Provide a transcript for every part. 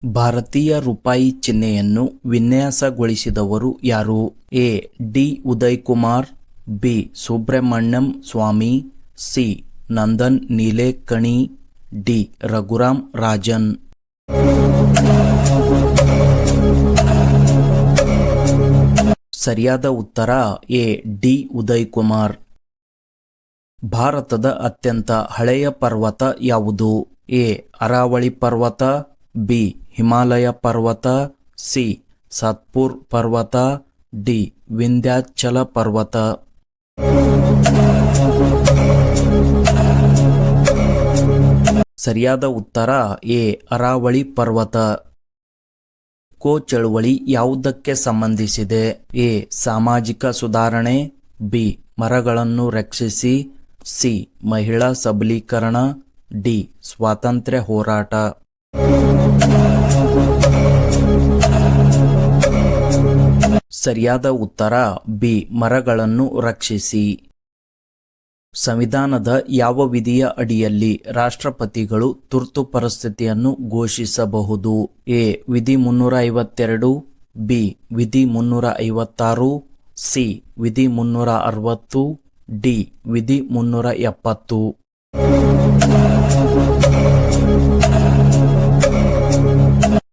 ಭಾರತೀಯ ರೂಪಾಯಿ ಚಿಹ್ನೆಯನ್ನು ವಿನ್ಯಾಸಗೊಳಿಸಿದವರು ಯಾರು? A. D. Uday Kumar, B. Subrahmanyam Swamy, C. Nandan Nilekani, D. Raghuram Rajan. ಸರಿಯಾದ ಉತ್ತರ ಎ. ಡಿ. ಉದಯ್ ಕುಮಾರ್. ಭಾರತದ ಅತ್ಯಂತ ಹಳೆಯ ಪರ್ವತ ಯಾವುದು? ಎ. ಅರಾವಳಿ ಪರ್ವತ, ಬಿ. ಹಿಮಾಲಯ ಪರ್ವತ, ಸಿ. ಸತ್ಪುರ್ ಪರ್ವತ, ಡಿ. ವಿಂಧ್ಯಾಚಲ ಪರ್ವತ. ಸರಿಯಾದ ಉತ್ತರ ಎ. ಅರಾವಳಿ ಪರ್ವತ. ಕೋ ಚಳುವಳಿ ಯಾವುದಕ್ಕೆ ಸಂಬಂಧಿಸಿದೆ? ಎ. ಸಾಮಾಜಿಕ ಸುಧಾರಣೆ, ಬಿ. ಮರಗಳನ್ನು ರಕ್ಷಿಸಿ, ಸಿ. ಮಹಿಳಾ ಸಬಲೀಕರಣ, ಡಿ. ಸ್ವಾತಂತ್ರ್ಯ ಹೋರಾಟ. ಸರಿಯಾದ ಉತ್ತರ ಬಿ. ಮರಗಳನ್ನು ರಕ್ಷಿಸಿ. ಸಂವಿಧಾನದ ಯಾವ ವಿಧಿಯ ಅಡಿಯಲ್ಲಿ ರಾಷ್ಟ್ರಪತಿಗಳು ತುರ್ತು ಪರಿಸ್ಥಿತಿಯನ್ನು ಘೋಷಿಸಬಹುದು? ಎ. ವಿಧಿ 352, ಬಿ. ವಿಧಿ 356, ಸಿ. ವಿಧಿ 360, ಡಿ. ವಿಧಿ 370.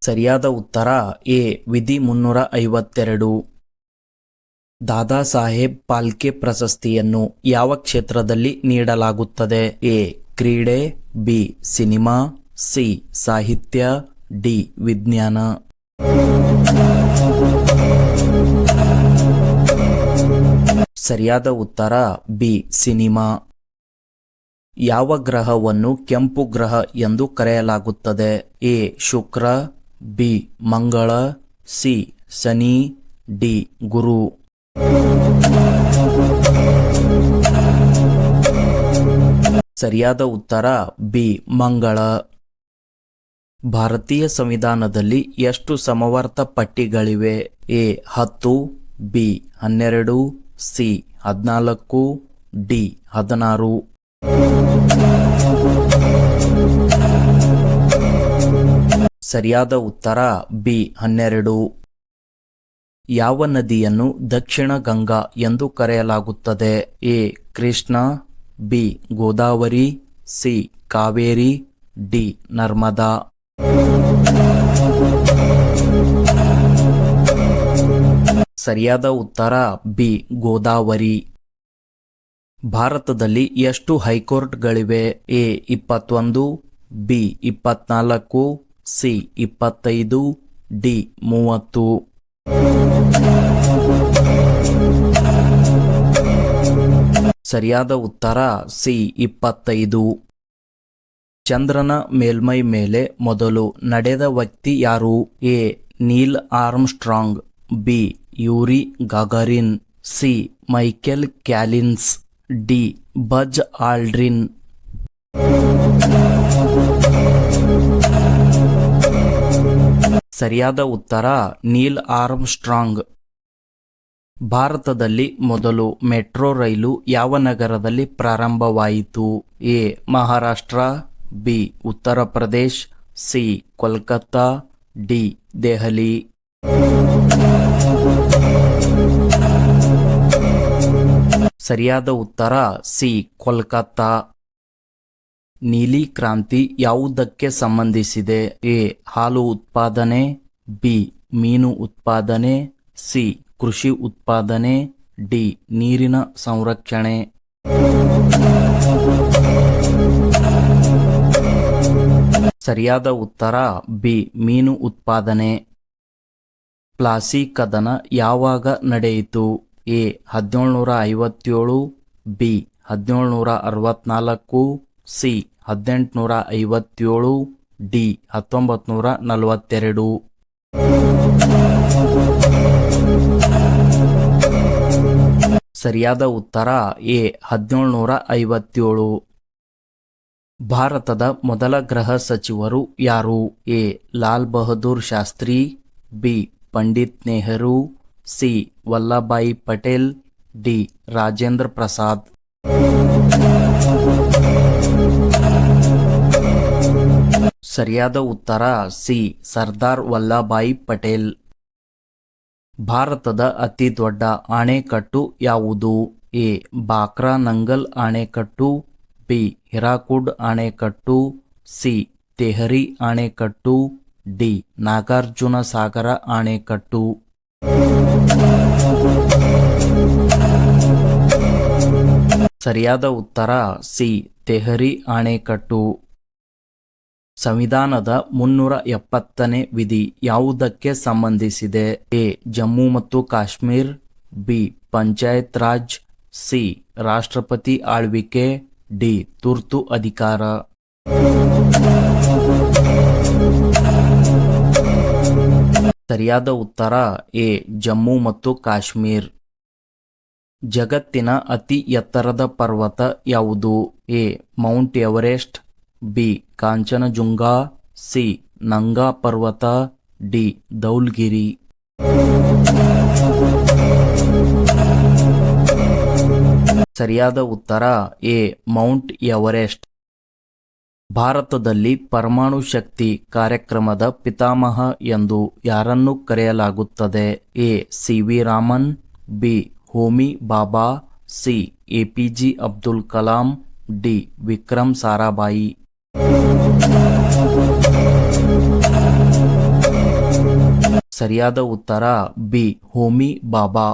ಸರಿಯಾದ ಉತ್ತರ ಎ. ವಿಧಿ 352. ದಾದಾ ಸಾಹೇಬ್ ಫಾಲ್ಕೆ ಪ್ರಶಸ್ತಿಯನ್ನು ಯಾವ ಕ್ಷೇತ್ರದಲ್ಲಿ ನೀಡಲಾಗುತ್ತದೆ? ಎ. ಕ್ರೀಡೆ, ಬಿ. Cinema, C. ಸಾಹಿತ್ಯ, ಡಿ. ವಿಜ್ಞಾನ. ಸರಿಯಾದ ಉತ್ತರ ಬಿ. ಸಿನಿಮಾ. ಯಾವ ಗ್ರಹವನ್ನು ಕೆಂಪು ಗ್ರಹ ಎಂದು ಕರೆಯಲಾಗುತ್ತದೆ? ಎ. Shukra, B. ಮಂಗಳ, ಸಿ. ಶನಿ, ಡಿ. ಗುರು. ಸರಿಯಾದ ಉತ್ತರ ಬಿ. ಮಂಗಳ. ಭಾರತೀಯ ಸಂವಿಧಾನದಲ್ಲಿ ಎಷ್ಟು ಸಮವರ್ತ ಪಟ್ಟಿಗಳಿವೆ? ಎ. 10, ಬಿ. 12, ಸಿ. 14, ಡಿ. 16. ಸರಿಯಾದ ಉತ್ತರ ಬಿ. 12. ಯಾವ ನದಿಯನ್ನು ದಕ್ಷಿಣ ಗಂಗಾ ಎಂದು ಕರೆಯಲಾಗುತ್ತದೆ? A. Krishna, B. Godavari, C. Kaveri, D. Narmada. ಸರಿಯಾದ ಉತ್ತರ ಬಿ. ಗೋದಾವರಿ. ಭಾರತದಲ್ಲಿ ಎಷ್ಟು ಹೈಕೋರ್ಟ್ಗಳಿವೆ? ಎ. 21, ಬಿ. 24, ಸಿ. 25, ಡಿ. 30. ಸರಿಯಾದ ಉತ್ತರ ಸಿ. 25. ಚಂದ್ರನ ಮೇಲ್ಮೈ ಮೇಲೆ ಮೊದಲು ನಡೆದ ವ್ಯಕ್ತಿ ಯಾರು? A. Neil Armstrong, B. Yuri Gagarin, C. Michael Collins, D. Buzz Aldrin. ಸರಿಯಾದ ಉತ್ತರ ನೀಲ್ ಆರ್ಮ್ಸ್ಟ್ರಾಂಗ್. ಭಾರತದಲ್ಲಿ ಮೊದಲು ಮೆಟ್ರೋ ರೈಲು ಯಾವ ನಗರದಲ್ಲಿ ಪ್ರಾರಂಭವಾಯಿತು? A. Maharashtra, B. Uttar Pradesh, C. Kolkata, D. Delhi. ಸರಿಯಾದ ಉತ್ತರ ಸಿ. ಕೋಲ್ಕತ್ತಾ. ನೀಲಿ ಕ್ರಾಂತಿ ಯಾವುದಕ್ಕೆ ಸಂಬಂಧಿಸಿದೆ? ಎ. ಹಾಲು ಉತ್ಪಾದನೆ, ಬಿ. ಮೀನು ಉತ್ಪಾದನೆ, ಸಿ. ಕೃಷಿ ಉತ್ಪಾದನೆ, ಡಿ. ನೀರಿನ ಸಂರಕ್ಷಣೆ. ಸರಿಯಾದ ಉತ್ತರ ಬಿ. ಮೀನು ಉತ್ಪಾದನೆ. ಪ್ಲಾಸಿ ಕದನ ಯಾವಾಗ ನಡೆಯಿತು? ಎ. 1757, ಬಿ. 1764, ಸಿ. 1857, ಡಿ. 1942. ಸರಿಯಾದ ಉತ್ತರ ಎ. 1757. ಭಾರತದ ಮೊದಲ ಗೃಹ ಸಚಿವರು ಯಾರು? A. Lal Bahadur Shastri, B. Pandit Nehru, C. Vallabhbhai Patel, D. Rajendra Prasad. ಸರಿಯಾದ ಉತ್ತರ ಸಿ ಸರ್ದಾರ್ ವಲ್ಲಭಾಯಿ ಪಟೇಲ್. ಭಾರತದ ಅತಿ ದೊಡ್ಡ ಅಣೆಕಟ್ಟು ಯಾವುದು? ಎ ಬಾಕ್ರಾ ನಂಗಲ್ ಅಣೆಕಟ್ಟು, ಬಿ ಹಿರಾಕುಡ್ ಅಣೆಕಟ್ಟು, ಸಿ ತೆಹರಿ ಅಣೆಕಟ್ಟು, ಡಿ ನಾಗಾರ್ಜುನ ಸಾಗರ ಅಣೆಕಟ್ಟು. ಸರಿಯಾದ ಉತ್ತರ ಸಿ ತೆಹರಿ ಅಣೆಕಟ್ಟು. ಸಂವಿಧಾನದ 370ನೇ ವಿಧಿ ಯಾವುದಕ್ಕೆ ಸಂಬಂಧಿಸಿದೆ? ಎ ಜಮ್ಮು ಮತ್ತು ಕಾಶ್ಮೀರ್, ಬಿ ಪಂಚಾಯತ್ ರಾಜ್, ಸಿ ರಾಷ್ಟ್ರಪತಿ ಆಳ್ವಿಕೆ, ಡಿ ತುರ್ತು ಅಧಿಕಾರ. ಸರಿಯಾದ ಉತ್ತರ ಎ ಜಮ್ಮು ಮತ್ತು ಕಾಶ್ಮೀರ್. ಜಗತ್ತಿನ ಅತಿ ಎತ್ತರದ ಪರ್ವತ ಯಾವುದು? A Mount Everest, B Kanchenjunga, C Nanga Parbat, D ಧೌಲ್ಗಿರಿ. ಸರಿಯಾದ ಉತ್ತರ ಎ ಮೌಂಟ್ ಎವರೆಸ್ಟ್. ಭಾರತದಲ್ಲಿ ಪರಮಾಣು ಶಕ್ತಿ ಕಾರ್ಯಕ್ರಮದ ಪಿತಾಮಹ ಎಂದು ಯಾರನ್ನು ಕರೆಯಲಾಗುತ್ತದೆ? A C V Raman, B Homi Bhabha, C APJ Abdul Kalam, D Vikram Sarabhai. ಸರಿಯಾದ ಉತ್ತರ ಬಿ ಹೋಮಿ ಬಾಬಾ.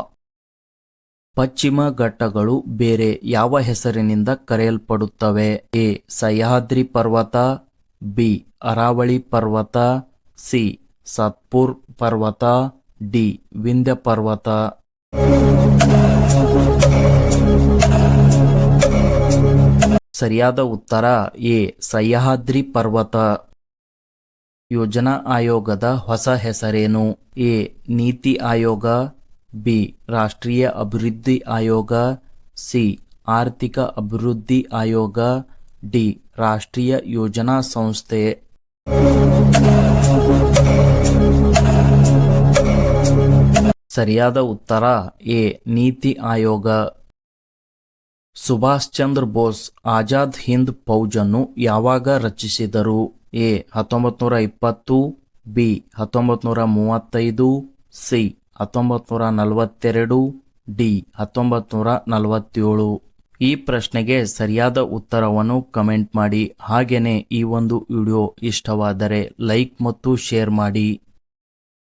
ಪಶ್ಚಿಮ ಘಟ್ಟಗಳು ಬೇರೆ ಯಾವ ಹೆಸರಿನಿಂದ ಕರೆಯಲ್ಪಡುತ್ತವೆ? ಎ ಸಹ್ಯಾದ್ರಿ ಪರ್ವತ, ಬಿ ಅರಾವಳಿ ಪರ್ವತ, ಸಿ ಸತ್ಪುರ್ ಪರ್ವತ, ಡಿ ವಿಂಧ್ಯ ಪರ್ವತ. ಸರಿಯಾದ ಉತ್ತರ ಎ ಸಹ್ಯಾದ್ರಿ ಪರ್ವತ. ಯೋಜನಾ ಆಯೋಗದ ಹೊಸ ಹೆಸರೇನು? ಎ ನೀತಿ ಆಯೋಗ, ಬಿ ರಾಷ್ಟ್ರೀಯ ಅಭಿವೃದ್ಧಿ ಆಯೋಗ, ಸಿ ಆರ್ಥಿಕ ಅಭಿವೃದ್ಧಿ ಆಯೋಗ, ಡಿ ರಾಷ್ಟ್ರೀಯ ಯೋಜನಾ ಸಂಸ್ಥೆ. ಸರಿಯಾದ ಉತ್ತರ ಎ ನೀತಿ ಆಯೋಗ. ಸುಭಾಷ್ ಚಂದ್ರ ಬೋಸ್ ಆಜಾದ್ ಹಿಂದ್ ಫೌಜನ್ನು ಯಾವಾಗ ರಚಿಸಿದರು? A 1920, B 1935, C 1942, D 1947. ಈ ಪ್ರಶ್ನೆಗೆ ಸರಿಯಾದ ಉತ್ತರವನ್ನು ಕಮೆಂಟ್ ಮಾಡಿ. ಹಾಗೆಯೇ ಈ ಒಂದು ವಿಡಿಯೋ ಇಷ್ಟವಾದರೆ ಲೈಕ್ ಮತ್ತು ಶೇರ್ ಮಾಡಿ.